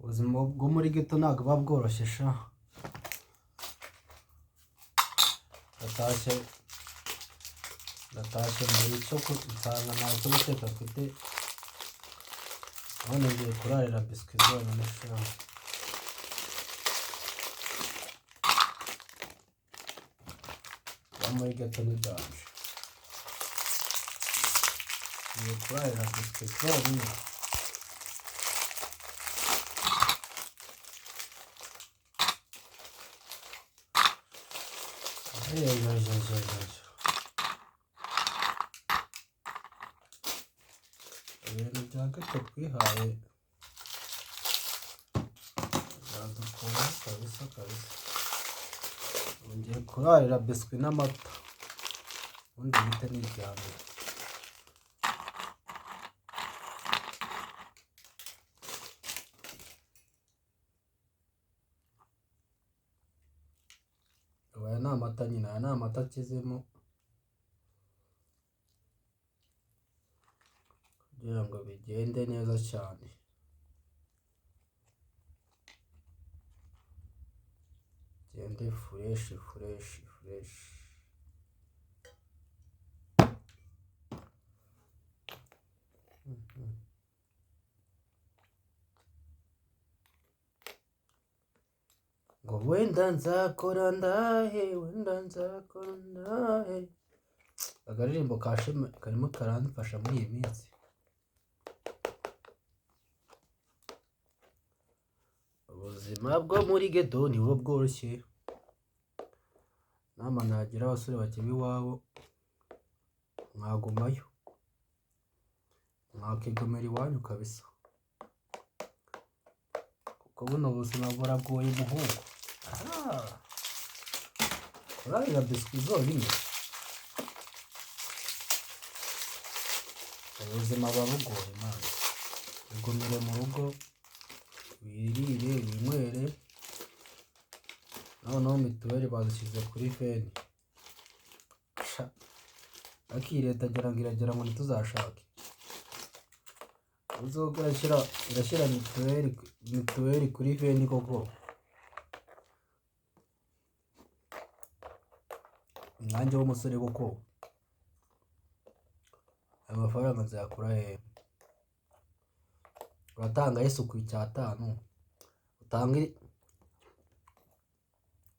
ubuzima bwo muri ghetto ntabwo buba bworoshye sha. Ndatashye mbere icyo nsanga nta cyo guteka mfite, none ngiye kurarira biswi zonyine sha. Kuba muri ghetto ni danje, ngiye kurarira biswi zonyine. Ibintu bya ghetto twihaye biradukora kabisa. Ngiye kurarira biswi n'amata, ubundi bite n'iryamye. Aya ni amata nyine, aya ni amata akizemo kugira ngo bigende neza cyane. Gende fureshi. Ngo wenda nzakora ndahe. Akaririmbo ka Shema karimo karamfasha muri iyi minsi. Ubuzima bwo muri ghetto nibo bworoshye. Nama nagira abasore bakiri iwabo, mwagumayo, mwakigomera iwanyu kabisa, kuko buno buzima buragoye umuhungu. Kurarira biswi zonyine, ubuzima buba bugoye mwana. Igumire mu rugo, wirire winywere, noneho mituweli bazishyize kuri feni. Aki leta agira ngo iragira ngo ntituzashake. Uzoga irashyira mituweli kuri feni koko. Umwanjye w'umusore koko, ayo mafaranga nzayakura hehe? Uratanga isuku 5,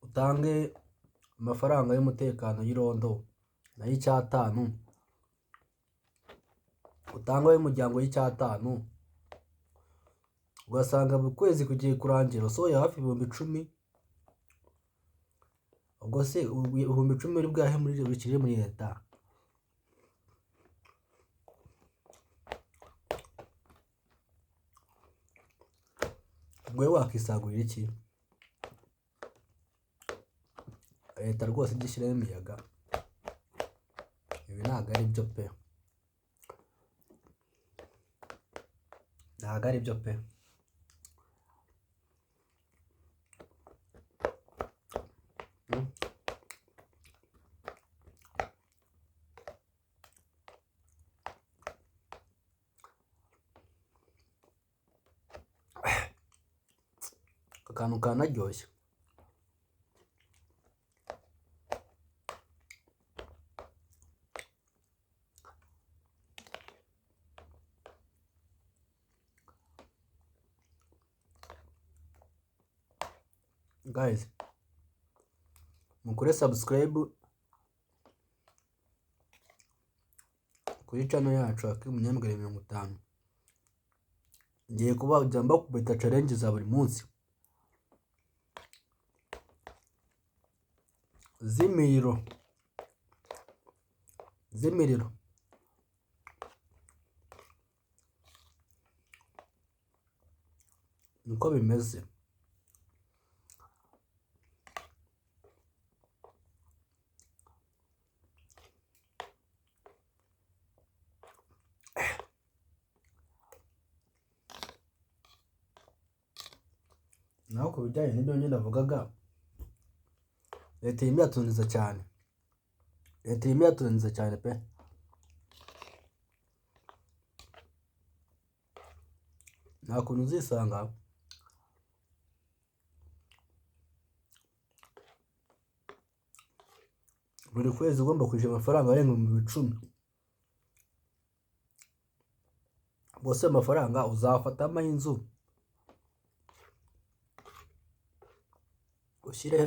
utange amafaranga y'umutekano y'irondo nayo 5, utanga y'umuryango 5, ugasanga buri kwezi kugiye kurangira soya hafi 10,000. Ubwo se 10,000 uri bwahe muri bikiri muri leta? Ubwo wakisagurira iki? Leta rwose igishyiraho imiyaga, ibi ntabwo ari byo pe, ntabwo ari byo pe. Akantu kanaryoshye. Guys, mukore subscribe kuri channel yacu Akimunyamwere 50. Ngiye kuba mbakubita challenge za buri munsi z'imiriro. Niko bimeze. Naho ku bijyanye n'ibyo nyine ndavugaga, leta irimo iratunaniza cyane, pe. Nta kuntu uzisanga buri kwezi ugomba kwishyura amafaranga arenga ibihumbi 10. Bose ayo mafaranga uzafatamo inzu ushyire